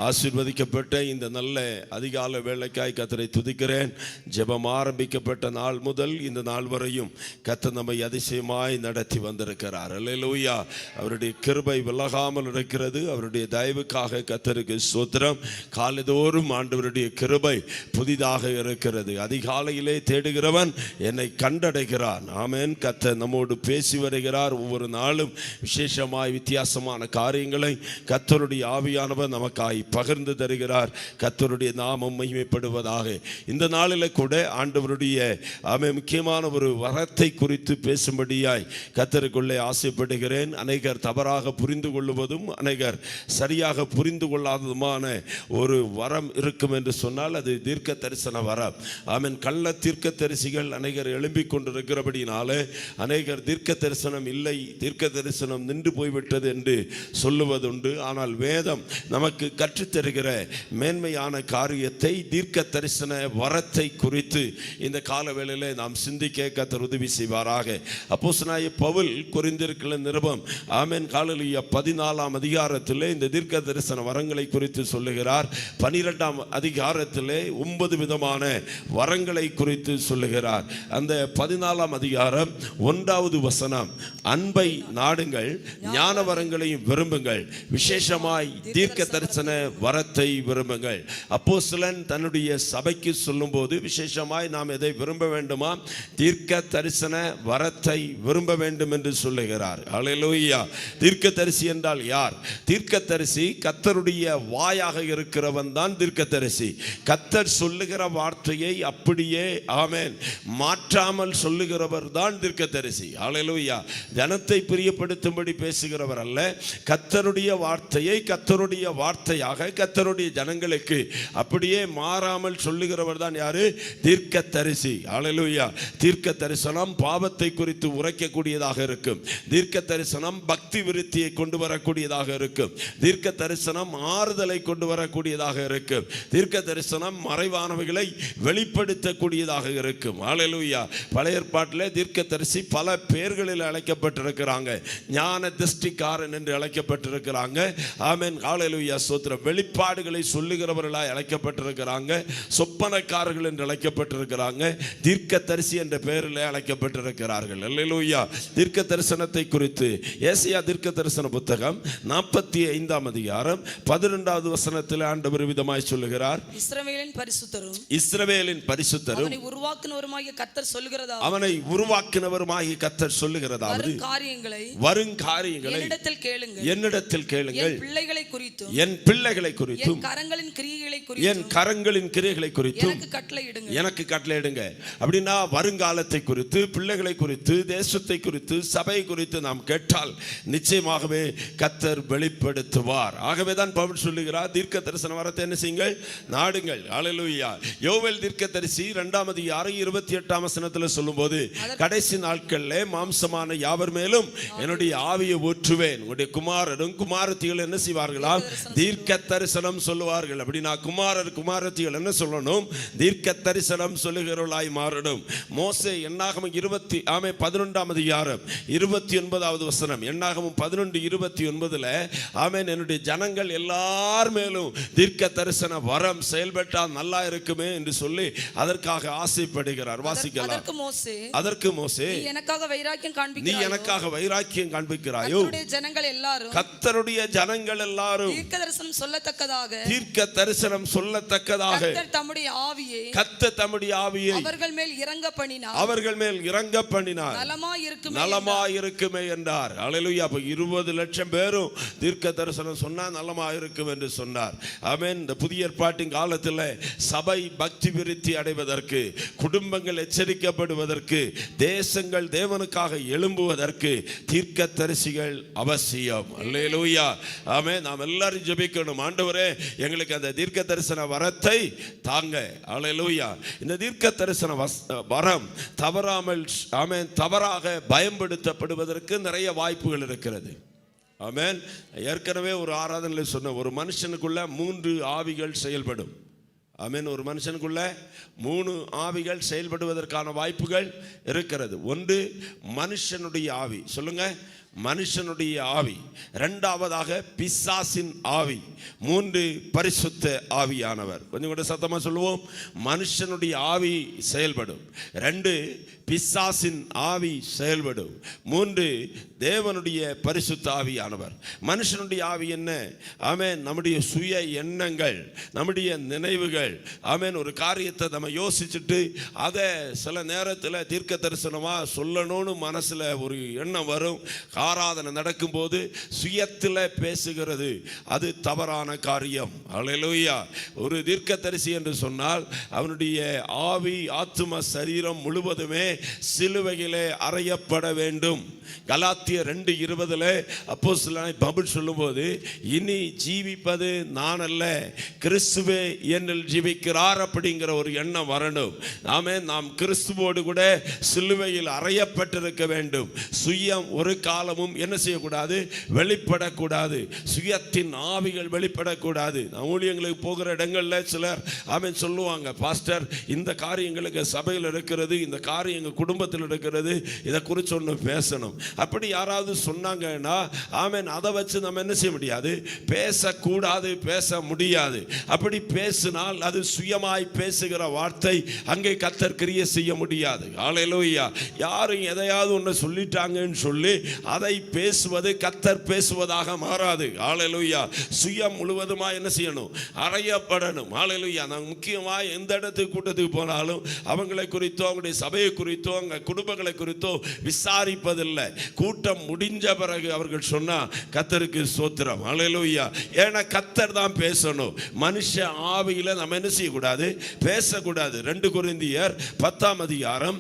ஆசீர்வதிக்கப்பட்ட இந்த நல்ல அதிகால வேளைக்காய் கர்த்தரை துதிக்கிறேன். ஜெபம் ஆரம்பிக்கப்பட்ட நாள் முதல் இந்த நாள் வரையும் கர்த்தர் நம்மை அதிசயமாய் நடத்தி வந்திருக்கிறார். அல்லேலூயா. அவருடைய கிருபை விலகாமல் இருக்கிறது. அவருடைய தயவுக்காக கர்த்தருக்கு ஸ்தோத்திரம். காலைதோறும் ஆண்டவருடைய கிருபை புதிதாக இருக்கிறது. அதிகாலையிலே தேடுகிறவன் என்னை கண்டடைகிறான். ஆமென். கர்த்தர் நம்மோடு பேசி வருகிறார். ஒவ்வொரு நாளும் விசேஷமாய் வித்தியாசமான காரியங்களை கர்த்தருடைய ஆவியானவர் நமக்காய் பகிர்ந்து தருகிறார். கர்த்தருடைய நாமம் மகிமைப்படுவதாக. இந்த நாளில் கூட ஆண்டவருடைய முக்கியமான ஒரு வரத்தை குறித்து பேசும்படியாய் கர்த்தருக்குள்ளே ஆசைப்படுகிறேன். அநேகர் தவறாக புரிந்து கொள்வதும் அநேகர் சரியாக புரிந்து கொள்ளாததுமான ஒரு வரம் இருக்கும் என்று சொன்னால் அது தீர்க்க தரிசன வரம். ஆமென். கள்ள தீர்க்க தரிசிகள் அநேகர் எழும்பிக் கொண்டிருக்கிறபடினாலே அநேகர் தீர்க்க தரிசனம் இல்லை, தீர்க்க தரிசனம் நின்று போய்விட்டது என்று சொல்லுவதுண்டு. ஆனால் வேதம் நமக்கு கற்றுத்தருகிற மேன்மையான காரியத்தை தீர்க்க தரிசன வரத்தை குறித்து இந்த காலவேளையிலே நாம் சிந்திக்க கர்த்தர் உதவி செய்வாராக. அப்போஸ்தலனாகிய பவுல் கொரிந்தியருக்கு நிருபம் ஆமென் ஹல்லேலூயா 14ஆம் அதிகாரத்திலே இந்த தீர்க்க தரிசன வரங்களை குறித்து சொல்லுகிறார். 12ஆம் அதிகாரத்திலே 9 விதமான வரங்களை குறித்து சொல்லுகிறார். அந்த 14ஆம் அதிகாரம் 1வது வசனம், அன்பை நாடுங்கள், ஞான வரங்களையும் விரும்புங்கள், விசேஷமாய் தீர்க்க தரிசன வரத்தை விரும்புங்கள். அப்போஸ்தலன் தன்னுடைய சபைக்கு சொல்லும்போது விசேஷமாய் நாம் எதை விரும்ப வேண்டுமா? தீர்க்க தரிசன வரத்தை விரும்ப வேண்டும் என்று சொல்லுகிறார். அல்லேலூயா. தீர்க்க தரிசி என்றால் யார்? தீர்க்க தரிசி கர்த்தருடைய வாயாக இருக்கிறவன் தான் தீர்க்க தரிசி. கர்த்தர் சொல்லுகிற வார்த்தையை அப்படியே ஆமென் மாற்றாமல் சொல்லுகிறவர் தான் தீர்க்க தரிசி. அல்லேலூயா. ஜனத்தை பிரியப்படுத்தும்படி பேசுகிறவர் அல்ல. கர்த்தருடைய வார்த்தையை கர்த்தருடைய வார்த்தையாக கர்த்தருடைய ஜனங்களுக்கு அப்படியே மாறாமல் சொல்லுகிறவர் தான் யாரு? தீர்க்க தரிசி. அல்லேலூயா. தீர்க்க தரிசனம் பாவத்தை குறித்து உரைக்கக்கூடியதாக இருக்கும். தீர்க்க தரிசனம் பக்தி விருத்தியை கொண்டு வரக்கூடியதாக இருக்கும். தீர்க்க தரிசனம் ஆறுதலை கொண்டு வரக்கூடியதாக இருக்கும். தீர்க்க தரிசனம் மறைவானவைகளை வெளிப்படுத்தக்கூடியதாக இருக்கும். அல்லேலூயா. பழைய ஏற்பாட்டிலே தீர்க்க தரிசி பல பெயர்களில் அழைக்கப்பட்டிருக்கிறாங்க. ஞான திருஷ்டிக்காரன் என்று அழைக்கப்பட்டிருக்கிறாங்க. ஆமென். அல்லேலூயா. ஸ்தோத்திரம். வெளிப்பாடுகளை சொல்லுகிறவர்களாய் அழைக்கப்பட்டிருக்கிறாங்க. சொப்பனக்காரர்கள் என்று அழைக்கப்பட்டிருக்கிறாங்க. தீர்க்க தரிசி என்ற பெயரில் அழைக்கப்பட்டிருக்கிறார்கள். அல்லேலூயா. தீர்க்க தரிசனத்தை குறித்து ஏசாயா தீர்க்க தரிசன புத்தகம் 45ஆம் அதிகாரம் 12வது வசனத்தில் ஆண்டவர் விதமாய் சொல்லுகிறார். இஸ்ரவேலின் பரிசுத்தரும் அவனை உருவாக்கினவருமாகிய கர்த்தர் சொல்லுகிறதாவது வருங்காரியங்களை என்னிடத்தில் கேளுங்கள். என் பிள்ளைகளை குறித்தும் என் கரங்களின் கிரியைகளை குறித்தும் எனக்கு கட்டளையிடுங்க. அப்படின்னா வருங்காலத்தை குறித்து, பிள்ளைகளை குறித்து, தேசத்தை குறித்து, சபை குறித்து நாம் கேட்டால் நிச்சயமாகவே கர்த்தர் வெளிப்படுத்துவார். ஆகவேதான் பவுல் சொல்லுகிறார், தீர்க்க தரிசன வரத்தை என்ன செய்யுங்கள்? நாடுங்கள். அல்லேலூயா. யோவேல் தீர்க்கதரிசி 2ஆம் அதிகாரம் 28ஆம் வசனத்தில் சொல்லும்போது, கடைசி நாட்களிலே மாம்சமான யாவர் மேலும் என்னுடைய ஆவியை ஊற்றுவேன். உங்களுடைய குமாரரும் குமாரத்திகள் என்ன செய்வார்களாம்? தீர்க்க தரிசனம் சொல்லுவார்கள். அப்படின்னா குமாரத்திகள் என்ன சொல்லணும்? தீர்க்க தரிசனம் சொல்லுகிறவர்களாய் மாறணும். மோசே எண்ணாகமம் 11ஆம் அதிகாரம் 29வது வசனம், எண்ணாகமம் 11:29 ஆமென், என்னுடைய ஜனங்கள் எல்லார் மேலும் தீர்க்க தரிசன வரம் செயல்பட்டால் நல்லா இருக்குமே என்று சொல்லி அதற்காக ஆசைப்படுகிறார். வாசிக்கலாம். அதற்கு மோசே, நீ எனக்காக வைராக்கியம் காண்பிக்கிறாயோ? கர்த்தருடைய ஜனங்கள் எல்லாரும் தீர்க்க தரிசனம் சொல்லத்தக்கதாக கர்த்தர் தம்முடைய ஆவியை அவர்கள் மேல் இறங்க பண்ணினார். நலமாய் இருக்குமே என்றார். அல்லேலூயா. 20 லட்சம் பேரும் தீர்க்க தரிசனம் சொன்னா நலமா இருக்கும் என்று சொன்னார். ஆமென். இந்த புதிய ஏற்பாட்டின் காலத்தில் சபை பக்தி விருத்தி அடைவதற்கு, குடும்பங்கள் எச்சரிக்கப்படுவதற்கு, தேசங்கள் தேவனுக்காக எழும்புவதற்கு தீர்க்க தரிசிகள் அவசியம். அல்லேலூயா. ஆமென். நாம் எல்லாரும் ஜெபிக்கணும், ஆண்டவரே எங்களுக்கு அந்த தீர்க்க தரிசன வரத்தை தாங்க. அல்லேலூயா. இந்த தீர்க்க தரிசன வரம் தவறாக பயன்படுத்தப்படுவதற்கு நிறைய வாய்ப்புகள் இருக்கிறது. ஆமென். ஏற்கனவே ஒரு ஆராதனையில் சொன்ன, ஒரு மனுஷனுக்குள்ள 3 ஆவிகள் செயல்படும். ஆமென். ஒரு மனுஷனுக்குள்ள 3 ஆவிகள் செயல்படுவதற்கான வாய்ப்புகள் இருக்கிறது. ஒன்று மனுஷனுடைய ஆவி. சொல்லுங்க. மனுஷனுடைய ஆவி, இரண்டாவதாக பிசாசின் ஆவி, மூன்று பரிசுத்த ஆவியானவர். கொஞ்சம் கூட சத்தமா சொல்லுவோம். மனுஷனுடைய ஆவி செயல்படும், ரெண்டு பிசாசின் ஆவி செயல்படும், மூன்று தேவனுடைய பரிசுத்த ஆவியானவர். மனுஷனுடைய ஆவி என்ன? ஆமென், நம்முடைய சுய எண்ணங்கள், நம்முடைய நினைவுகள். ஆமென், ஒரு காரியத்தை நம்ம யோசிச்சுட்டு அதை சில நேரத்தில் தீர்க்க தரிசனமாக சொல்லணும்னு மனசில் ஒரு எண்ணம் வரும். ஆராதனை நடக்கும்போது சுயத்தில் பேசுகிறது, அது தவறான காரியம். அல்லேலூயா. ஒரு தீர்க்கதரிசி என்று சொன்னால் அவனுடைய ஆவி, ஆத்தும, சரீரம் முழுவதுமே சிலுவையிலே அறையப்பட வேண்டும். கலாத்தியர் 2:20 அப்போஸ்தலனாகிய பவுல் சொல்லும்போது, இனி ஜீவிப்பது நான் அல்ல, கிறிஸ்துவே என்னில் ஜீவிக்கிறார் அப்படிங்கிற ஒரு எண்ணம் வரணும். ஆமென். நாம் கிறிஸ்துவோடு கூட சிலுவையில் அறையப்பட்டிருக்க வேண்டும். சுயம் ஒரு காலமும் என்ன செய்யக்கூடாது? வெளிப்படக்கூடாது. சுயத்தின் ஆவிகள் வெளிப்படக்கூடாது. நான் ஊழியங்களுக்கு போகிற இடங்கள்ல சிலர் ஆமென் சொல்லுவாங்க, பாஸ்டர் இந்த காரியங்களுக்கு சபையில் இருக்கிறது, இந்த காரியம் எங்கள் குடும்பத்தில் இருக்கிறது, இதை குறித்து ஒன்று பேசணும். அப்படி யாராவது சொன்னாங்கன்னா ஆமென், அதை வச்சு நம்ம என்ன செய்ய முடியாது? பேசக்கூடாது, பேச முடியாது. அப்படி பேசினால் அது சுயமாய் பேசுகிற வார்த்தை, அங்கே கர்த்தர் கிரியை செய்ய முடியாது. அல்லேலூயா. யாரும் எதையாவது ஒன்று சொல்லிட்டாங்கன்னு சொல்லி அதை பேசுவது கர்த்தர் பேசுவதாக மாறாது. அல்லேலூயா. சுயம் முழுவதுமா என்ன செய்யணும்? அறையப்படணும். அல்லேலூயா. நாங்கள் முக்கியமாக எந்த இடத்துக்கு கூட்டத்துக்கு போனாலும் அவங்களை குறித்தோ, அவங்களுடைய சபையை குறித்தோ, அவங்க குடும்பங்களை குறித்தோ விசாரிப்பதில்லை. கூட்டம் முடிஞ்ச பிறகு அவர்கள் சொன்னா கர்த்தருக்கு ஸ்தோத்திரம். அல்லேலூயா. ஏன்னா கர்த்தர் தான் பேசணும். மனுஷ ஆவியில நம்ம என்ன செய்யக்கூடாது? பேசக்கூடாது. 2 கொரிந்தியர் 10:5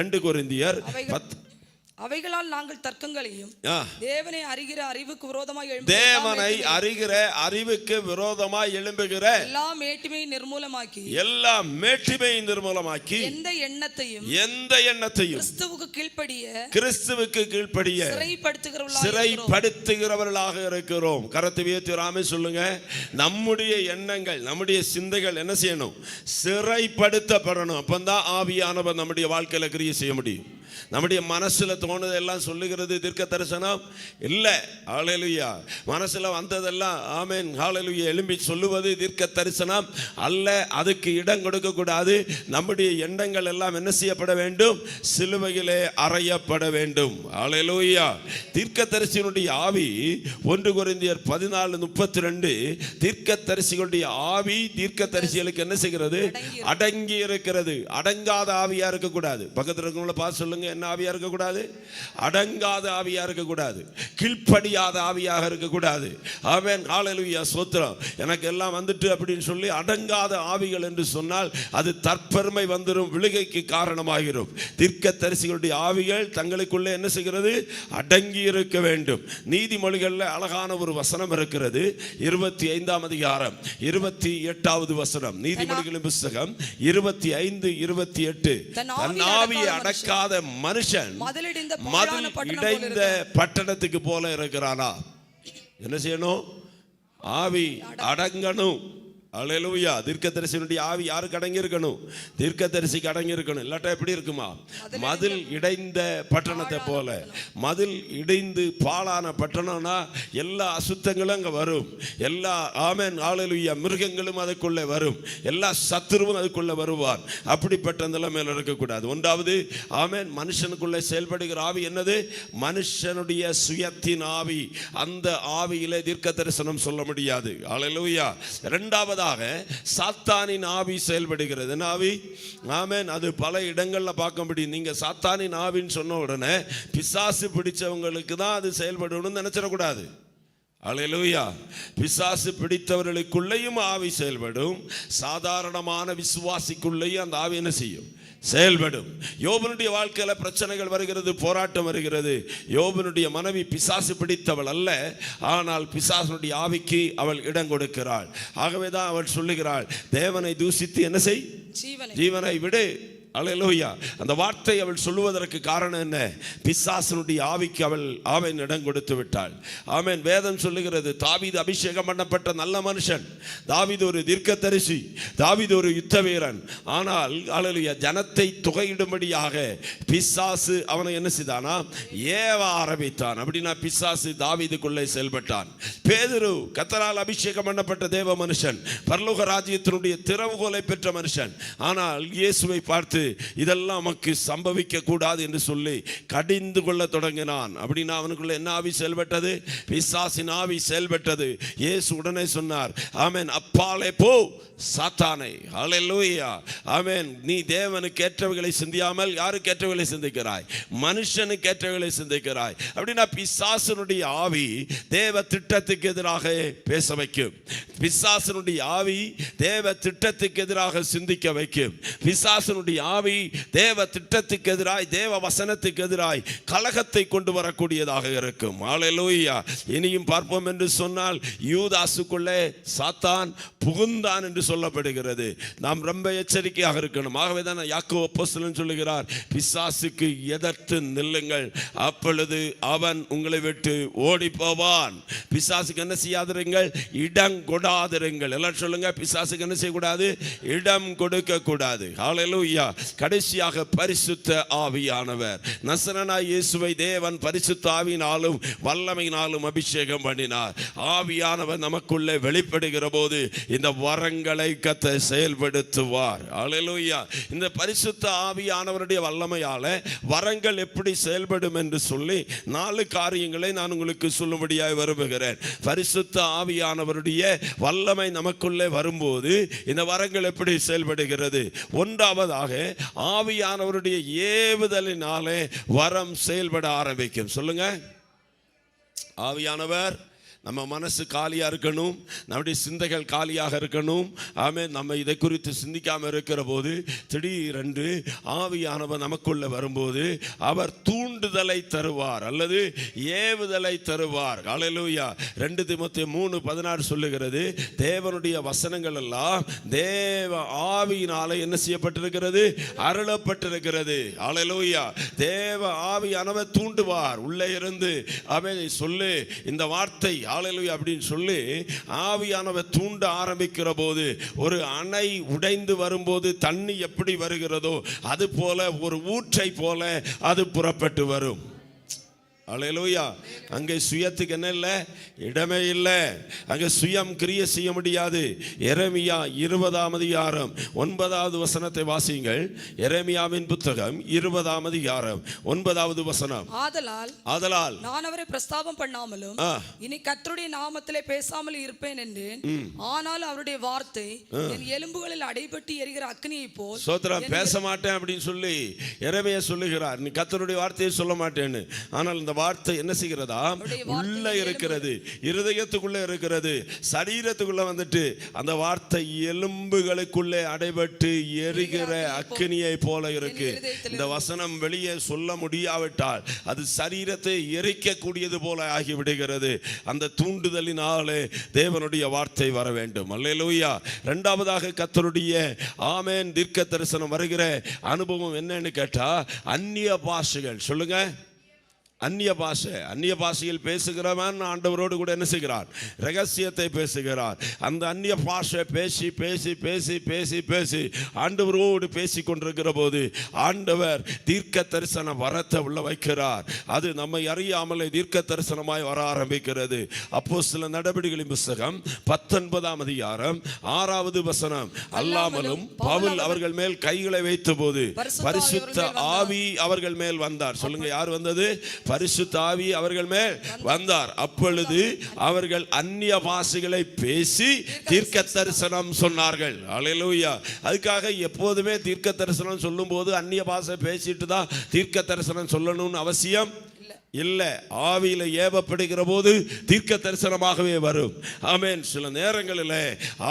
2 கொரிந்தியர் 10. அவைகளால் நாங்கள் தர்க்கங்களையும் தேவனை அறிகிற அறிவுக்கு விரோதமாய் எழும்புகிற எல்லா மேட்டிமையை நிர்மூலமாக்கி எந்த எண்ணத்தையும் கிறிஸ்துவுக்கு கீழ்ப்படிய சிறைப்படுத்துகிறவர்களாக இருக்கிறோம். கரத்தை உயர்த்தி ஆமென் சொல்லுங்க. நம்முடைய எண்ணங்கள், நம்முடைய சிந்தைகள் என்ன செய்யணும்? சிறைப்படுத்தப்படணும். அப்பந்தான் ஆவியானவர் நம்முடைய வாழ்க்கையில கிரியை செய்ய முடியும். நம்முடைய மனசுல தோணுதெல்லாம் சொல்லுகிறது தீர்க்க தரிசனம் இல்லை. ஹல்லேலூயா. மனசுல வந்ததெல்லாம் ஆமென் ஹல்லேலூயா எழும்பி சொல்லுவது தீர்க்க தரிசனம் அல்ல. அதுக்கு இடம் கொடுக்க கூடாது. நம்முடைய எண்ணங்கள் எல்லாம் என்ன செய்யப்பட வேண்டும்? சிலுவையிலே அறையப்பட வேண்டும். ஹல்லேலூயா. தீர்க்க தரிசியினுடைய ஆவி 1 கொரிந்தியர் 14:32 தீர்க்க தரிசிகளுடைய ஆவி தீர்க்க தரிசிகளுக்கு என்ன செய்கிறது? அடங்கி இருக்கிறது. அடங்காத ஆவியா இருக்க கூடாது. பக்கத்துல இருக்கவங்கள பார்த்து சொல்லுங்க, என்ன ஆவியா இருக்க கூடாது? அடங்காத ஆவியா இருக்க கூடாது. கீழ்ப்படியாத ஆவியாக இருக்க கூடாது. ஆமென் ஹல்லேலூயா. ஸ்தோத்திரம். எனக்கு எல்லாம் வந்துட்டு அப்படின்னு சொல்லி அடங்காத ஆவிகள் என்று சொன்னால் அது தற்பெருமை வந்துரும், விழுகைக்கு காரணமாகிரும். தீர்க்கதரிசிகளுடைய ஆவிகள் தங்களுக்குள்ளே என்ன செய்கிறது? அடங்கி இருக்க வேண்டும். நீதிமொழிகளில் அழகான ஒரு வசனம் இருக்கிறது. 25:28 வசனம். நீதிமொழிகளின் புத்தகம் 25:28. தன் ஆவியை அடக்காத மனுஷன் மதில் இடைந்த பட்டணத்துக்கு போல இருக்கிறானா? என்ன செய்யணும்? ஆவி அடங்கணும். அல்லேலூயா. தீர்க்கதரிசியினுடைய ஆவி யாருக்கு அடங்கி இருக்கணும்? தீர்க்கதரிசிக்கு அடங்கி இருக்கணும். இல்லாட்டா எப்படி இருக்குமா? மதில் இடைந்த பட்டணத்தை போல. மதில் இடைந்து பாழான பட்டணம்னா எல்லா அசுத்தங்களும் அங்கே வரும். எல்லா ஆமென் ஹல்லேலூயா மிருகங்களும் அதுக்குள்ளே வரும். எல்லா சத்துருவும் அதுக்குள்ளே வருவான். அப்படிப்பட்ட நிலைமையில் இருக்கக்கூடாது. ஒன்றாவது ஆமென் மனுஷனுக்குள்ளே செயல்படுகிற ஆவி என்னது? மனுஷனுடைய சுயத்தின் ஆவி. அந்த ஆவியிலே தீர்க்க தரிசனம் சொல்ல முடியாது. ஹல்லேலூயா. இரண்டாவது சாத்தானின் ஆவி செயல்படுகிறது. ஆவி ஆமென். அது பல இடங்கள்ல பார்க்க முடியும். நீங்க சாத்தானின் ஆவின்னு சொன்ன உடனே பிசாசு பிடிச்சவங்களுக்கு தான் அது செயல்படணும்னு நினைச்சிடக்கூடாது. அல்லேலூயா. பிசாசு பிடித்தவர்களுக்குள்ளேயும் ஆவி செயல்படும். சாதாரணமான விசுவாசிக்குள்ளேயும் அந்த ஆவி என்ன செய்யும்? செயல்படும். யோபனுடைய வாழ்க்கையில பிரச்சனைகள் வருகிறது, போராட்டம் வருகிறது. யோபனுடைய மனைவி பிசாசு பிடித்தவள் அல்ல, ஆனால் பிசாசுடைய ஆவிக்கு அவள் இடம் கொடுக்கிறாள். ஆகவேதான் அவள் சொல்லுகிறாள், தேவனை தூசித்து என்ன செய்? ஜீவனை விடு. அல்லேலூயா. அந்த வார்த்தை அவள் சொல்லுவதற்கு காரணம் என்ன? பிசாசனுடைய ஆவிக்கு அவன் இடம் கொடுத்து விட்டாள். ஆமென். வேதம் சொல்லுகிறது, தாவீது அபிஷேகம் பண்ணப்பட்ட நல்ல மனுஷன், தாவீது ஒரு தீர்க்கதரிசி, தாவீது ஒரு யுத்த வீரன். ஆனால் அல்லேலூயா, ஜனத்தை தொகையிடும்படியாக பிசாசு அவனை என்ன செய்தானா? ஏவ ஆரம்பித்தான். அப்படின்னா பிசாசு தாவீதுக்குள்ளே செயல்பட்டான். பேதுரு கர்த்தரால் அபிஷேகம் பண்ணப்பட்ட தேவ மனுஷன், பரலோக ராஜ்யத்தினுடைய திறவுகோலை பெற்ற மனுஷன். ஆனால் இயேசுவை பார்த்து இதெல்லாம் நமக்கு சம்பவிக்க கூடாது என்று சொல்லி கடிந்து கொள்ள தொடங்கினான். அப்படின்னா அவனுக்குள்ள என்ன ஆவி செயல்பட்டது? பிசாசின் ஆவி செயல்பட்டது. இயேசு உடனே சொன்னார், ஆமென், அப்பாலே போ சாத்தானே. ஹல்லேலூயா. ஆமென். நீ தேவனுக்கு ஏற்றவைகளை சிந்தியாமல் யாருக்கு ஏற்றவைகளை சிந்திக்கிறாய்? மனுஷனுக்கு ஏற்றவைகளை சிந்திக்கிறாய். அப்படின்னா பிசாசனுடைய ஆவி தேவ திட்டத்துக்கு எதிராக பேச வைக்கும். பிசாசனுடைய ஆவி தேவ திட்டத்துக்கு எதிராக சிந்திக்க வைக்கும். பிசாசனுடைய ஆவி தேவ திட்டத்துக்கு எதிராய், தேவ வசனத்துக்கு எதிராய் கலகத்தை கொண்டு வரக்கூடியதாக இருக்கும். ஹல்லேலூயா. இனியும் பார்ப்போம் என்று சொன்னால், யூதாசுக்குள்ளே சாத்தான் புகுந்தான் என்று சொல்லப்படுகிறது. நாம் ரொம்ப எச்சரிக்கையாக இருக்கணும். ஆகவே தான் யாக்கோபு அப்போஸ்தலன் சொல்லுகிறார், பிசாசுக்கு எதிர்த்து நில்லுங்கள், அப்பொழுது அவன் உங்களை விட்டு ஓடி போவான். பிசாசுக்கு என்ன செய்யாதிருங்கள்? இடம் கொடாதிருங்கள். எல்லாம் சொல்லுங்க, பிசாசுக்கு என்ன செய்யக்கூடாது? இடம் கொடுக்க கூடாது. ஹல்லேலூயா. கடைசியாக பரிசுத்த ஆவியானவர். நசரேயனாகிய இயேசுவை தேவன் பரிசுத்த ஆவியினாலும் வல்லமையினாலும் அபிஷேகம் பண்ணினார். ஆவியானவர் நமக்குள்ளே வெளிப்படுகிற போது இந்த வரங்களை கர்த்தர் செயல்படுத்துவார். ஹல்லேலூயா. இந்த பரிசுத்த ஆவியானவருடைய வல்லமையால வரங்கள் எப்படி செயல்படும் என்று சொல்லி 4 காரியங்களை நான் உங்களுக்கு சொல்லும்படியாக விரும்புகிறேன். பரிசுத்த ஆவியானவருடைய வல்லமை நமக்குள்ளே வரும்போது இந்த வரங்கள் எப்படி செயல்படுகிறது? ஒன்றாவதாக, ஆவியானவருடைய ஏவுதலினாலே வரம் செயல்பட ஆரம்பிக்கும். சொல்லுங்க. ஆவியானவர், நம்ம மனசு காலியாக இருக்கணும், நம்முடைய சிந்தைகள் காலியாக இருக்கணும். ஆமென். நம்ம இதை குறித்து சிந்திக்காமல் இருக்கிற போது திடீரென்று ஆவியானவர் நமக்குள்ள வரும்போது அவர் தூண்டுதலை தருவார் அல்லது ஏவுதலை தருவார். ஹல்லேலூயா. 2 தீமோத்தேயு 3:16 சொல்லுகிறது, தேவனுடைய வசனங்கள் எல்லாம் தேவ ஆவியினாலே என்ன செய்யப்பட்டிருக்கிறது? அருளப்பட்டிருக்கிறது. ஹல்லேலூயா. தேவ ஆவியானவர் தூண்டுவார். உள்ளே இருந்து ஆமென் சொல்லு இந்த வார்த்தை ஹல்லேலூயா அப்படின்னு சொல்லி ஆவியானவர் தூண்ட ஆரம்பிக்கிற போது, ஒரு அணை உடைந்து வரும்போது தண்ணி எப்படி வருகிறதோ அது போல, ஒரு ஊற்றை போல அது புறப்பட்டு வரும். ஹல்லேலூயா. அங்கே சுயத்துக்கு என்ன இல்லை? இடமே இல்லை. அங்கே சுயம் கிரியை செய்ய முடியாது. எரேமியா 20ஆம் அதிகாரம் 9வது வசனத்தை வாசியுங்கள். எரேமியாவின் புத்தகம் 20ஆம் அதிகாரம் 9வது வசனம். ஆதலால் நான் அவரை பிரஸ்தாபம் பண்ணாமலும் இனி கர்த்தருடைய நாமத்திலே பேசாமல் இருப்பேன் என்றேன். ஆனால் அவருடைய வார்த்தை என் எலும்புகளில் அடைபட்டு எரிகிற அக்னியை போல். சோத்திரம். பேச மாட்டேன் அப்படின்னு சொல்லி எரேமியா சொல்லுகிறார். நீ கர்த்தருடைய வார்த்தையை சொல்ல மாட்டேன்னு. ஆனால் இந்த வார்த்தை என்ன செய்கிறதா? உள்ள இருக்கிறது, இருதயத்துக்குள்ள இருக்கிறது, சரீரத்துக்குள்ள வந்துட்டு அந்த வார்த்தை எலும்புகளுக்குள்ளே அடைபட்டு எரிகிற அக்கினியை போல இருக்கு. இந்த வசனம் வெளியே சொல்ல முடியாவிட்டால் அது சரீரத்தை எரிக்கக்கூடியது போல ஆகிவிடுகிறது. அந்த தூண்டுதலினாலே தேவனுடைய வார்த்தை வர வேண்டும். அல்லேலூயா. 2ஆவதாக கர்த்தருடைய ஆமென் தீர்க்க தரிசனம் வருகிற அனுபவம் என்னன்னு கேட்டா, அந்நிய பாஷைகள். சொல்லுங்க. அந்நிய பாஷையில் பேசுகிறவன் ஆண்டவரோடு கூட என்ன செய்கிறார்? ரகசியத்தை பேசுகிறார். அந்த அந்நிய பாஷை பேசி பேசி பேசி பேசி பேசி ஆண்டவரோடு பேசி கொண்டிருக்கிற போது ஆண்டவர் தீர்க்க தரிசன வரத்தை உள்ள வைக்கிறார். அது நம்மை அறியாமலே தீர்க்க தரிசனமாய் வர ஆரம்பிக்கிறது. அப்போஸ்தலர் நடபடிகளின் புத்தகம் 19ஆம் அதிகாரம் 6வது வசனம். அல்லாமலும் பவுல் அவர்கள் மேல் கைகளை வைத்த போது பரிசுத்த ஆவி அவர்கள் மேல் வந்தார். சொல்லுங்க, யார் வந்தது? பரிசுத்த ஆவி அவர்கள் மேல் வந்தார். அப்பொழுது அவர்கள் அந்நிய பாஷைகளை பேசி தீர்க்க தரிசனம் சொன்னார்கள். ஹல்லேலூயா. அதுக்காக எப்போதுமே தீர்க்க தரிசனம் சொல்லும் போது அந்நிய பாஷை பேசிட்டு தான் தீர்க்க தரிசனம் சொல்லணும்னு அவசியம் இல்ல, ஆவியில ஏவப்படுகிற போது தீர்க்க தரிசனமாகவே வரும். ஆமென். சில நேரங்களில்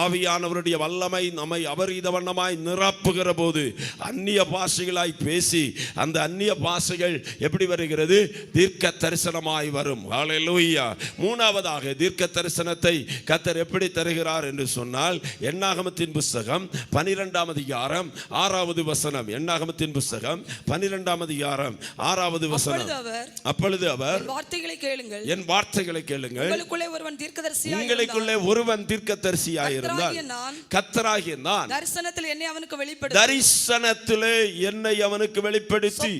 ஆவியானவருடைய வல்லமை நம்மை அபரிதவண்ணமாய் நிரப்புகிற போது அந்நிய பாஷைகளாய் பேசி அந்த அந்நிய பாஷைகள் எப்படி வருகிறது? தீர்க்க தரிசனமாய் வரும். ஹல்லேலூயா. மூணாவதாக தீர்க்க தரிசனத்தை கர்த்தர் எப்படி தருகிறார் என்று சொன்னால், என்னாகமத்தின் புஸ்தகம் 12ஆம் அதிகாரம் 6வது வசனம். என்னாகமத்தின் புஸ்தகம் 12ஆம் அதிகாரம் 6வது வசனம். அப்பொழுது அவர், என் வார்த்தைகளை கேளுங்கள், உங்களுக்குள்ளே ஒருவன் தீர்க்கதரிசியாய் இருந்தால் கர்த்தராகிய நான் தரிசனத்திலே என்னை அவனுக்கு வெளிப்படுத்தி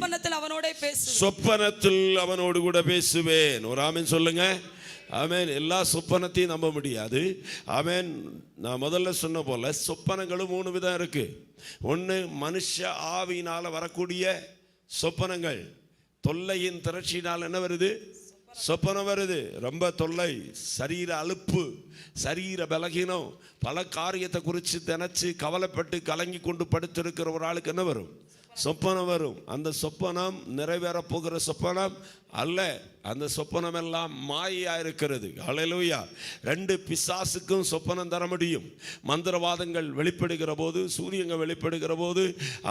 சொப்பனத்தில் அவனோடு கூட பேசுவேன். ஒரு ஆமென் சொல்லுங்க. ஆமென். எல்லா சொப்பனத்தையும் நம்ப முடியாது. ஆமென். நான் முதல்ல சொன்ன போல சொப்பனங்களும் 3 விதம் இருக்கு. ஒன்று மனுஷ ஆவியினால வரக்கூடிய சொப்பனங்கள். தொல்லையின் திரட்சியினால் என்ன வருது? சொப்பனம் வருது. ரொம்ப தொல்லை, சரீர அலுப்பு, சரீர பலகீனம், பல காரியத்தை குறித்து நினைச்சு கவலைப்பட்டு கலங்கி கொண்டு படுத்திருக்கிற ஒரு ஆளுக்கு என்ன வரும்? சொப்பனம் வரும். அந்த சொப்பனம் நிறைவேற போகிற சொப்பனம் அல்ல. அந்த சொப்பனம் எல்லாம் மாயா இருக்கிறது. ஹல்லேலூயா. 2 பிசாசுக்கும் சொப்பனம் தர முடியும். மந்திரவாதங்கள் வெளிப்படுகிற போது, சூரியங்கள் வெளிப்படுகிற போது,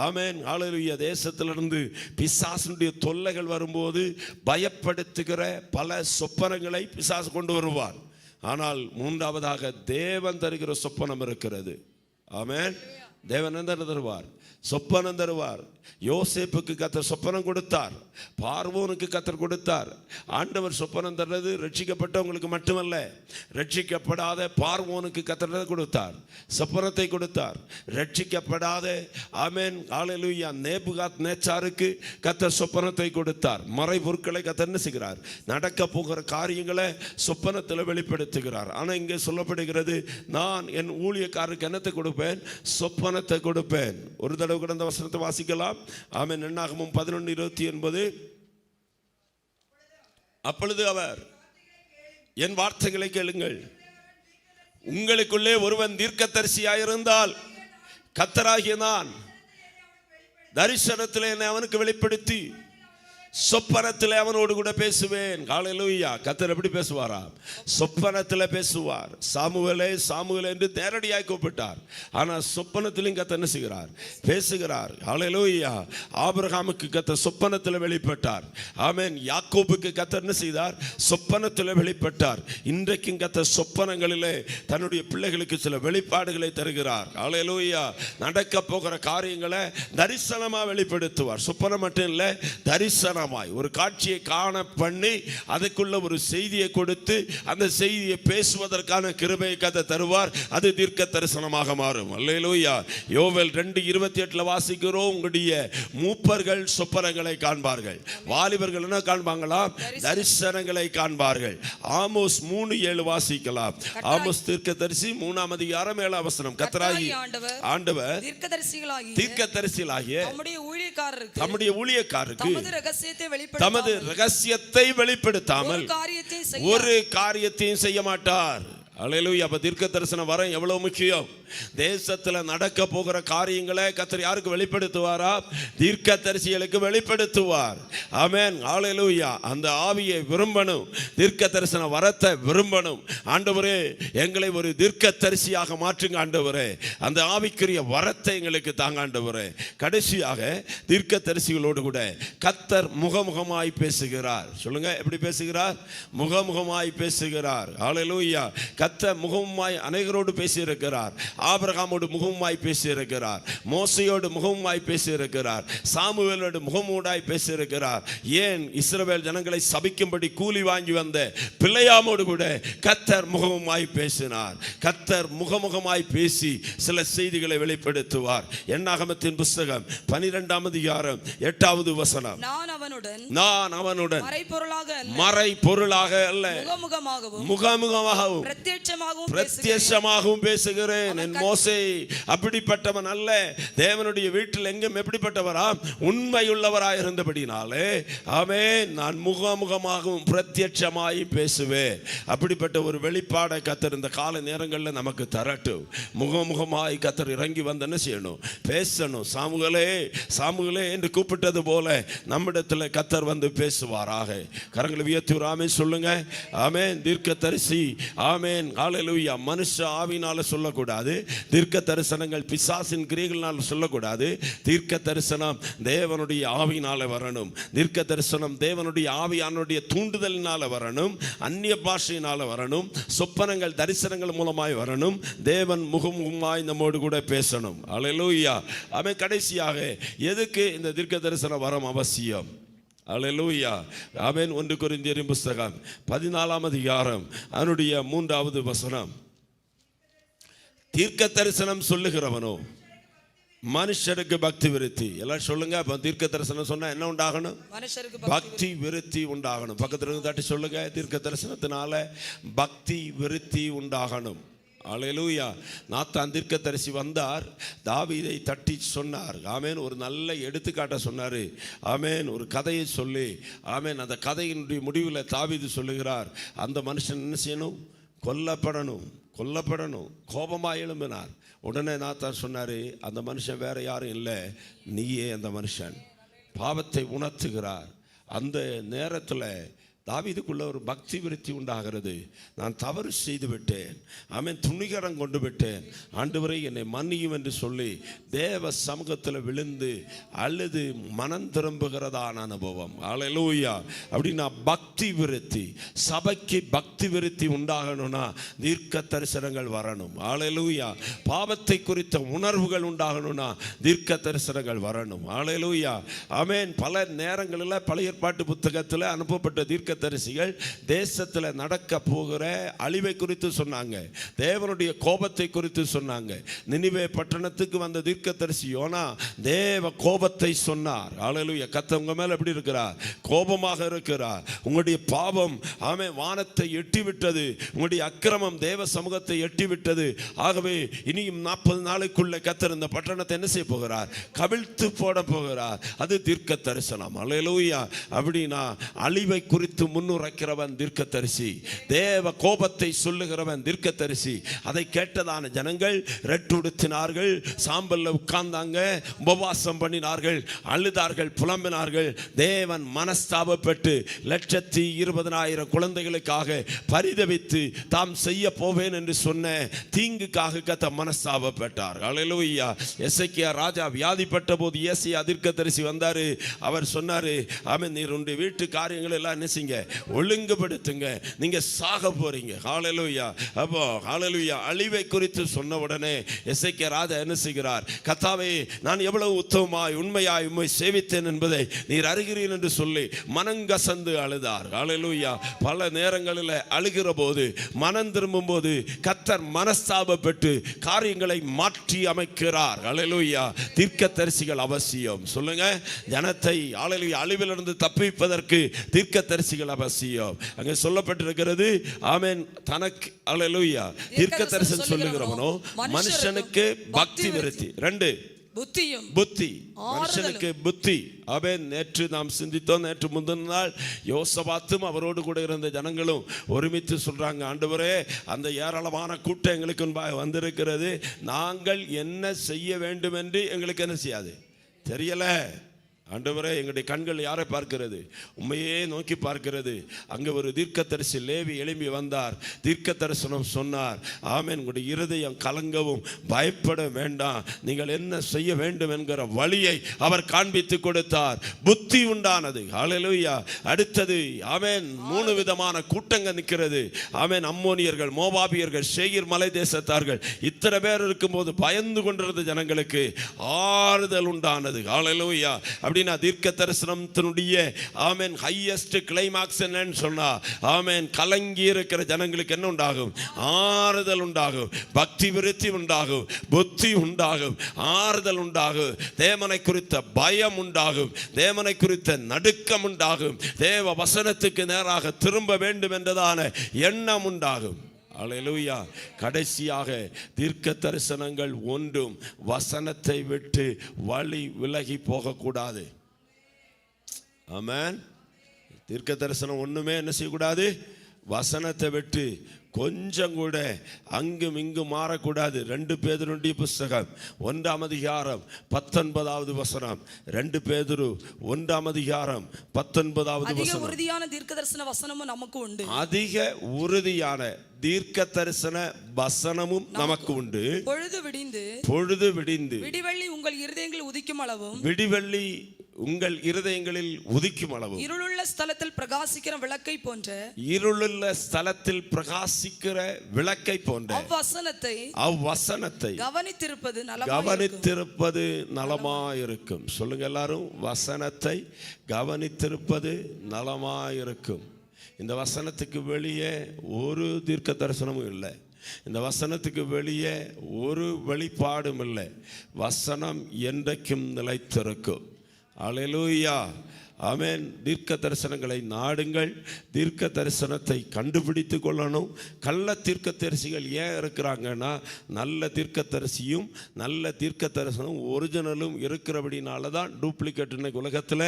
ஆமென், ஹல்லேலூயா, தேசத்திலிருந்து பிசாசுடைய தொல்லைகள் வரும்போது பயப்படுத்துகிற பல சொப்பனங்களை பிசாசு கொண்டு வருவார். ஆனால் மூன்றாவதாக தேவன் தருகிற சொப்பனம் இருக்கிறது. ஆமென். தேவன் என்ன தருவார்? சொப்பனம் தருவார். யோசேப்புக்கு கர்த்தர் சொப்பனம் கொடுத்தார். பார்வோனுக்கு கர்த்தர் கொடுத்தார். ஆண்டவர் சொப்பனம் தர்றது ரட்சிக்கப்பட்டவங்களுக்கு மட்டுமல்ல, ரட்சிக்கப்படாத பார்வோனுக்கு கர்த்தர் கொடுத்தார், சொப்பனத்தை கொடுத்தார். ரட்சிக்கப்படாத ஆமென் ஹல்லேலூயா நேபுகாத் நேச்சாருக்கு கர்த்தர் சொப்பனத்தை கொடுத்தார். மறைபொருட்களை கர்த்தர் என்ன செய்கிறார்? நடக்க போகிற காரியங்களை சொப்பனத்தில் வெளிப்படுத்துகிறார். ஆனால் இங்கே சொல்லப்படுகிறது, நான் என் ஊழியக்காரருக்கு என்னத்தை கொடுப்பேன்? சொப்பனத்தை கொடுப்பேன். ஒரு தடவை கூட அந்த வசனத்தை வாசிக்கலாம். ஆமென். என்னாகமம் 11:29. அப்பொழுது அவர், என் வார்த்தைகளை கேளுங்கள், உங்களுக்குள்ளே ஒருவன் தீர்க்கதரிசியாயிருந்தால் கர்த்தராகிய நான் தரிசனத்தில் என்னை அவனுக்கு வெளிப்படுத்தி சொப்பனத்தில் அவனோடு கூட பேசுவேன். ஹல்லேலூயா. கர்த்தர் எப்படி பேசுவாரா? சொப்பனத்தில் பேசுவார். சாமுவேலே சாமுவேலே என்று நேரடியாக கூப்பிட்டார். ஆனால் சொப்பனத்திலும் கர்த்தர் என்ன செய்கிறார்? பேசுகிறார். ஹல்லேலூயா. ஆபிரகாமுக்கு கர்த்தர் சொப்பனத்தில் வெளிப்பட்டார். ஆமென். யாக்கோபுக்கு கர்த்தர் என்ன செய்தார்? சொப்பனத்தில் வெளிப்பட்டார். இன்றைக்கும் கர்த்தர் சொப்பனங்களிலே தன்னுடைய பிள்ளைகளுக்கு சில வெளிப்பாடுகளை தருகிறார். ஹல்லேலூயா. நடக்க போகிற காரியங்களை தரிசனமாக வெளிப்படுத்துவார். சொப்பனம் மட்டும் இல்லை, தரிசனம் ஒரு காட்சியை காண பண்ணி அதுக்குள்ள ஒரு செய்தியை கொடுத்து அந்த செய்தியை பேசுவதற்கான கிருபையை கர்த்தர் தருவார். அது தீர்க்க தரிசனமாக மாறும். அல்லேலூயா. யோவேல் 2:28 வாசிக்கிறோம், உங்களுடைய மூப்பர்கள் சொப்பனங்களை காண்பார்கள், வாலிபர்கள் என்ன காண்பாங்களாம்? தரிசனங்களை காண்பார்கள். ஆமோஸ் 3:7 வாசிக்கலாம். ஆமோஸ் தீர்க்கதரிசி 3ஆம் அதிகாரம் 7ஆம் வசனம். கர்த்தராகிய ஆண்டவர் தீர்க்கதரிசிகளாகிய தம்முடைய ஊழியக்காரருக்கு தமது ரகசியத்தை வெளிப்படுத்தாமல் ஒரு காரியத்தையும் செய்ய மாட்டார். அல்லேலூயா. அப்ப தீர்க்க தரிசன வரம் எவ்வளவு முக்கியம். தேசத்துல நடக்க போகிற காரியங்களை கர்த்தர் யாருக்கு வெளிப்படுத்துவாரா? தீர்க்கதரிசிகளுக்கு வெளிப்படுத்துவார். ஆமென். ஹல்லேலூயா. அந்த ஆவியை விரும்பணும், தீர்க்க தரிசன வரத்தை விரும்பணும். ஆண்டவரே, எங்களை ஒரு தீர்க்கதரிசியாக மாற்றுங்க ஆண்டவரே, அந்த ஆவிக்குரிய வரத்தை எங்களுக்கு தாங்க ஆண்டவரே. கடைசியாக தீர்க்கதரிசிகளோடு கூட கர்த்தர் முகமுகமாய் பேசுகிறார். சொல்லுங்க, எப்படி பேசுகிறார்? முகமுகமாய் பேசுகிறார். ஹல்லேலூயா. கர்த்தர் முகமுகமாய் அநேகரோடு பேசியிருக்கிறார். ஆபிரகாமோடு முகமாய் பேசியிருக்கிறார், மோசையோடு முகமாய் பேசியிருக்கிறார், சாமுவேலோடு முகமூடாய் பேசியிருக்கிறார். ஏன் இஸ்ரவேல் ஜனங்களை சபிக்கும்படி கூலி வாங்கி வந்த பிள்ளையாமோடு கூட கர்த்தர் முகமாய் பேசினார். கர்த்தர் முகமுகமாய் பேசி சில செய்திகளை வெளிப்படுத்துவார். என்னாகமத்தின் புஸ்தகம் 12ஆம் அதிகாரம் 8வது வசனம். நான் அவனுடன் மறைபொருளாக அல்ல, முகமுகமாகவும் பிரத்யட்சமாகவும் பேசுகிறேன். என் மோசே அப்படிப்பட்டவன் அல்ல. தேவனுடைய வீட்டில் எங்கும் எப்படிப்பட்டவராம்? உண்மையுள்ளவராய் இருந்தபடினாலே ஆமென், நான் முகமுகமாகவும் பிரத்யட்சமாய் பேசுவேன். அப்படிப்பட்ட ஒரு வெளிப்பாடை கர்த்தர் இந்த கால நேரங்களில் நமக்கு தரட்டும். முகமுகமாய் கர்த்தர் இறங்கி வந்து என்ன செய்யணும்? பேசணும். சாமுவேலே சாமுவேலே என்று கூப்பிட்டது போல நம்மிடத்தில் கர்த்தர் வந்து பேசுவாராக. கரங்களை உயர்த்தி ஒரு ஆமென் சொல்லுங்க. ஆமென். தீர்க்கதரிசி ஆமென் ஹல்லேலூயா மனுஷ ஆவினால சொல்லக்கூடாது. தீர்க்க தரிசனங்கள் பிசாசின் கிரியைகளால் சொல்லக்கூடாது. தீர்க்க தரிசனம் தேவனுடைய ஆவியினால வரணும். தீர்க்க தரிசனம் தேவனுடைய ஆவியானுடைய தூண்டுதலினால வரணும். அந்நிய பாஷையினால வரணும். சொப்பனங்கள் தரிசனங்கள் மூலமாய் வரணும். தேவன் முகமுகமாய் நம்மோடு கூட பேசணும். ஹல்லேலூயா. ஆமென். கடைசியாக எதுக்கு இந்த தீர்க்க தரிசன வரம் அவசியம்? அல்லேலூயா. ஆமென். 1 கொரிந்தியரின் புத்தகம் 14ஆம் அதிகாரம் அதனுடைய 3வது வசனம். தீர்க்க தரிசனம் சொல்லுகிறவனோ மனுஷருக்கு பக்தி விருத்தி. எல்லாம் சொல்லுங்க. அப்ப தீர்க்க தரிசனம் சொன்னா என்ன உண்டாகணும்? பக்தி விருத்தி உண்டாகணும். பக்கத்துல இருந்து தட்டி சொல்லுங்க. தீர்க்க தரிசனத்தினால பக்தி விருத்தி உண்டாகணும். அல்லேலூயா. நாத்தான் தீர்க்கதரிசி வந்தார், தாவீதை தட்டி சொன்னார். ஆமென். ஒரு நல்ல எடுத்துக்காட்ட சொன்னார். ஆமென். ஒரு கதையை சொல்லி ஆமென். அந்த கதையினுடைய முடிவில் தாவீது சொல்லுகிறார், அந்த மனுஷன் என்ன செய்யணும்? கொல்லப்படணும். கோபமாக எழும்பினார். உடனே நாத்தான் சொன்னார், அந்த மனுஷன் வேற யாரும் இல்லை, நீயே அந்த மனுஷன். பாவத்தை உணர்த்துகிறார். அந்த நேரத்தில் தாவீதுக்குள்ள ஒரு பக்தி விருத்தி உண்டாகிறது. நான் தவறு செய்து விட்டேன், ஆமென், துணிகரம் கொண்டு விட்டேன், ஆண்டவரே என்னை மன்னியும் என்று சொல்லி தேவ சமூகத்தில் விழுந்து அழுது மனம் திரும்புகிறதான அனுபவம். அல்லேலூயா. அப்படின்னா பக்தி விருத்தி. சபைக்கு பக்தி விருத்தி உண்டாகணும்னா தீர்க்க தரிசனங்கள் வரணும். அல்லேலூயா. பாவத்தை குறித்த உணர்வுகள் உண்டாகணும்னா தீர்க்க தரிசனங்கள் வரணும். அல்லேலூயா. ஆமென். பல நேரங்களில் பழைய ஏற்பாட்டு புத்தகத்தில் அனுப்பப்பட்ட தீர்க்க தரிசிகள் தேசத்தில் நடக்க போகிற அழிவை குறித்து சொன்னாங்க. தேவனுடைய கோபத்தை குறித்து சொன்னாங்க. நினிவே பட்டணத்துக்கு வந்த தீர்க்கதரிசி யோனா தேவ கோபத்தை சொன்னார். அல்லேலூயா. கர்த்தர் உங்க மேல எப்படி இருக்கிறார்? கோபமாக இருக்கிறார். உங்களுடைய பாவம் ஆமென் வானத்தை எட்டி விட்டது. உங்களுடைய அக்கிரமம் தேவ சமூகத்தை எட்டி விட்டது. ஆகவே இனியும் 40 நாளைக்குள்ள கர்த்தர் இந்த பட்டணத்தை என்ன செய்ய போகிறார்? கவிழ்த்து போட போகிறார். அது தீர்க்க தரிசனம். அல்லேலூயா. அப்படின்னா அழிவை குறித்து முன்னுரைக்கிறவன் தீர்க்கதரிசி. தேவ கோபத்தை சொல்லுகிறவன் தீர்க்கதரிசி. அதை கேட்டதான ஜனங்கள் ரெட்டுடுத்தினார்கள், சாம்பல்ல உட்கார்ந்தாங்க, உபவாசம் பண்ணினார்கள், அழுதார்கள், புலம்பினார்கள். தேவன் மனஸ்தாபப்பட்டு 120,000 குழந்தைகளுக்காக பரிதவித்து தாம் செய்ய போவேன் என்று சொன்ன தீங்குக்காக கர்த்தர் மனஸ்தாபப்பட்டார். அல்லேலூயா. எசேக்கியா ராஜா வியாதிப்பட்ட போது ஏசாயா தீர்க்கதரிசி வந்தாரு. அவர் சொன்னாரு, ஆமென், நீர் உன்னுடைய வீட்டு காரியங்கள் எல்லாம் என்ன செய்யுங்க? ஒழுங்குபடுத்துங்க, நீங்க சாக போறீங்க. ஹல்லேலூயா. அப்போ ஹல்லேலூயா. அழிவை குறித்து சொன்ன உடனே எசேக்கியா ராஜா என்ன செய்கிறார்? கர்த்தாவே, நான் எவ்வளவு உத்தமமாய் உண்மையாய் உம்மை சேவித்தேன் என்பதை நீர் அறிகிறீர் என்று சொல்லி மனங்கசந்து அழுதார். ஹல்லேலூயா. பல நேரங்களில் அழுகிற போது, மனம் திரும்பும் போது கர்த்தர் மனஸ்தாபப்பட்டு காரியங்களை மாற்றி அமைக்கிறார். ஹல்லேலூயா. தீர்க்கதரிசிகள் அவசியம். சொல்லுங்க. ஜனத்தை ஹல்லேலூயா அழிவிலிருந்து தப்பிப்பதற்கு தீர்க்கதரிசிகள் அவசியம். அங்கே சொல்லப்பட்டிருக்கிறது, ஆமென், தனக்கு அல்லேலூயா தீர்க்க தரிசனம் சொல்லுகிறவனோ மனுஷனுக்கு பக்தி விருத்தி. 2 புத்தி. மனுஷனுக்கு புத்தி. ஆமென். நேற்று நாம் சிந்தித்தோம். நேற்று முந்தின நாள் யோசபாத்தும் அவரோடு கூட இருந்த ஜனங்களும் ஒருமித்து சொல்றாங்க, ஆண்டவரே, அந்த ஏராளமான கூட்டம் எங்களுக்கு முன்பாக வந்திருக்கிறது, நாங்கள் என்ன செய்ய வேண்டும் என்று எங்களுக்கு என்ன செய்யாது தெரியல. ஆண்டவரே, எங்களுடைய கண்கள் யாரை பார்க்கிறது? உண்மையே நோக்கி பார்க்கிறது. அங்கே ஒரு தீர்க்கதரிசி லேவி எழும்பி வந்தார், தீர்க்க தரிசனம் சொன்னார். ஆமென். உங்களுடைய இருதயம் கலங்கவும் பயப்பட வேண்டாம், நீங்கள் என்ன செய்ய வேண்டும் என்கிற வழியை அவர் காண்பித்து கொடுத்தார். புத்தி உண்டானது. ஹல்லேலூயா. அடுத்தது ஆமென், 3 விதமான கூட்டங்கள் நிற்கிறது. ஆமென். அம்மோனியர்கள், மோவாபியர்கள், சேயீர் மலை தேசத்தார்கள். இத்தனை பேர் இருக்கும்போது பயந்து கொண்டிருந்த ஜனங்களுக்கு ஆறுதல் உண்டானது. ஹல்லேலூயா. அப்படி தீர்க்க தரிசனத்தினுடைய ஆமென் ஹையஸ்ட் கிளைமாக்ஸ் என்னன்னு சொன்னா, ஆமென், கலங்கி இருக்கிற ஜனங்களுக்கு என்ன உண்டாகும்? ஆறுதல் உண்டாகும், பக்தி விருத்தி உண்டாகும், புத்தி உண்டாகும், ஆறுதல் உண்டாகும், தேவனை குறித்த பயம் உண்டாகும், தேவனை குறித்த நடுக்கம் உண்டாகும், தேவ வசனத்துக்கு நேராக திரும்ப வேண்டும் என்றதான எண்ணம் உண்டாகும். அல்லேலூயா. கடைசியாக தீர்க்க தரிசனங்கள் ஒன்றும் வசனத்தை விட்டு வழி விலகி போகக்கூடாது. ஆமென். தீர்க்க தரிசனம் ஒண்ணுமே என்ன செய்யக்கூடாது, வசனத்தை விட்டு கொஞ்சம் கூட அங்கும் இங்கும் மாறக்கூடாது. 2 பேதுருடைய புஸ்தகம் 1ஆம் அதிகாரம் 19வது வசனம். 2 பேதுரு 1ஆம் அதிகாரம் 19வது அதிக வசனம். உறுதியான தீர்க்கதரிசன வசனமும் நமக்கு உண்டு. அதிக உறுதியான தீர்க்க தரிசன வசனமும் நமக்கு உண்டு. பொழுது விடிந்து விடிவெள்ளி உங்கள் இருதயங்களில் உதிக்கும் அளவும், விடிவெள்ளி உங்கள் இருதயங்களில் உதிக்கும் அளவும், இருளுள்ள ஸ்தலத்தில் பிரகாசிக்கிற விளக்கை போன்ற, இருளுள்ள ஸ்தலத்தில் பிரகாசிக்கிற விளக்கை போன்ற அவ்வசனத்தை கவனித்திருப்பது நலமாயிருக்கும். சொல்லுங்க எல்லாரும், வசனத்தை கவனித்திருப்பது நலமாயிருக்கும். இந்த வசனத்துக்கு வெளியே ஒரு தீர்க்க தரிசனமும் இல்லை. இந்த வசனத்துக்கு வெளியே ஒரு வெளிப்பாடும் இல்லை. வசனம் என்றைக்கும் நிலைத்திருக்கும். அல்லேலூயா, ஆமென். தீர்க்க தரிசனங்களை நாடுங்கள். தீர்க்க தரிசனத்தை கண்டுபிடித்து கொள்ளணும். கள்ள தீர்க்கதரிசிகள் ஏன் இருக்கிறாங்கன்னா, நல்ல தீர்க்கதரிசியும் நல்ல தீர்க்க தரிசனம் ஒரிஜினலும் இருக்கிறபடினால தான் டூப்ளிகேட் இன்னைக்கு உலகத்தில்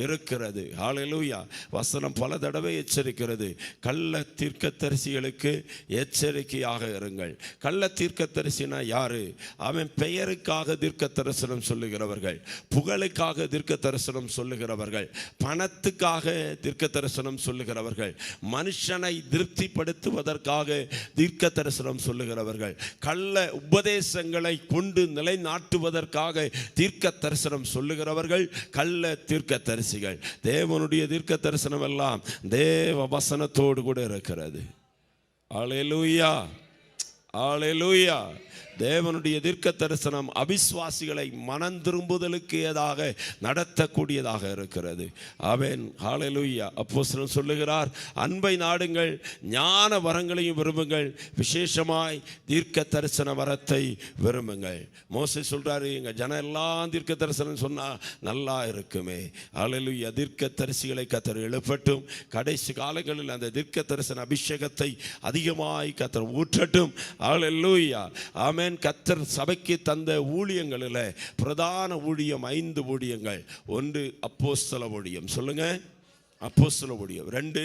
இருக்கிறது. அல்லேலூயா. வசனம் பல தடவை எச்சரிக்கிறது, கள்ள தீர்க்கதரிசிகளுக்கு எச்சரிக்கையாக இருங்கள். கள்ள தீர்க்கதரிசினா யாரு? அவன் பெயருக்காக தீர்க்க தரிசனம் சொல்லுகிறவர்கள், புகழுக்காக தீர்க்க தரிசனம் சொல்லுகிறவர்கள், பணத்துக்காக தீர்க்க தரிசனம் சொல்லுகிறவர்கள், மனுஷனை திருப்திப்படுத்துவதற்காக தீர்க்க தரிசனம் சொல்லுகிறவர்கள், கள்ள உபதேசங்களை கொண்டு நிலைநாட்டுவதற்காக தீர்க்க தரிசனம் சொல்லுகிறவர்கள் கள்ள தீர்க்க தரிசிகள். தேவனுடைய தீர்க்க தரிசனம் எல்லாம் தேவ வசனத்தோடு கூட இருக்கிறது. அல்லேலூயா, அல்லேலூயா. தேவனுடைய தீர்க்க தரிசனம் அவிசுவாசிகளை மனம் திரும்புதலுக்கு ஏதாக நடத்தக்கூடியதாக இருக்கிறது. ஆமென், ஹல்லேலூயா. அப்போஸ்தலன் சொல்லுகிறார், அன்பை நாடுங்கள், ஞான வரங்களையும் விரும்புங்கள், விசேஷமாய் தீர்க்க தரிசன வரத்தை விரும்புங்கள். மோசே சொல்றாரு, எங்க ஜனம் எல்லாம் தீர்க்க தரிசனம் சொன்னா நல்லா இருக்குமே. ஹல்லேலூயா. தீர்க்க தரிசிகளை கர்த்தர் எழுப்பட்டும். கடைசி காலங்களில் அந்த தீர்க்க தரிசன அபிஷேகத்தை அதிகமாய் கர்த்தர் ஊற்றட்டும். ஹல்லேலூயா, ஆமென். கர்த்தர் சபைக்கு தந்த ஊழியங்களில் பிரதான ஊழியம் 5 ஊழியங்கள். 1 அப்போஸ்தல ஊழியம். சொல்லுங்க, அப்போஸ்தல ஊழியம். 2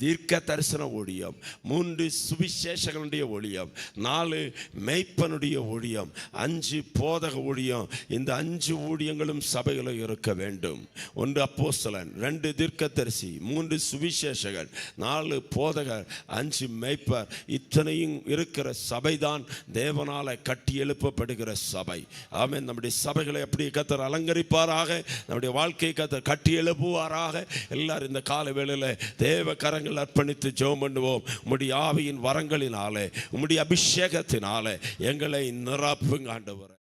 தீர்க்க தரிசன ஊழியம். 3 சுவிசேஷகனுடைய ஊழியம். 4 மேய்ப்பனுடைய ஊழியம். 5 போதக ஊழியம். இந்த 5 ஊழியங்களும் சபைகளில் இருக்க வேண்டும். 1 அப்போஸ்தலன், 2 தீர்க்க தரிசி, 3 சுவிசேஷகன், 4 போதகர், 5 மேய்ப்பர். இத்தனையும் இருக்கிற சபைதான் தேவனால கட்டி எழுப்பப்படுகிற சபை. ஆமென். நம்முடைய சபைகளை அப்படி கர்த்தர் அலங்கரிப்பாராக. நம்முடைய வாழ்க்கையை கர்த்தர் கட்டி எழுப்புவாராக. எல்லாரும் இந்த கால வேளையில் தேவ கரங்கள் அர்ப்பணித்து ஜெபம் பண்ணுவோம். உம்முடைய ஆவியின் வரங்களினாலே, உம்முடைய அபிஷேகத்தினாலே எங்களை நிரப்புங்க ஆண்டவரே.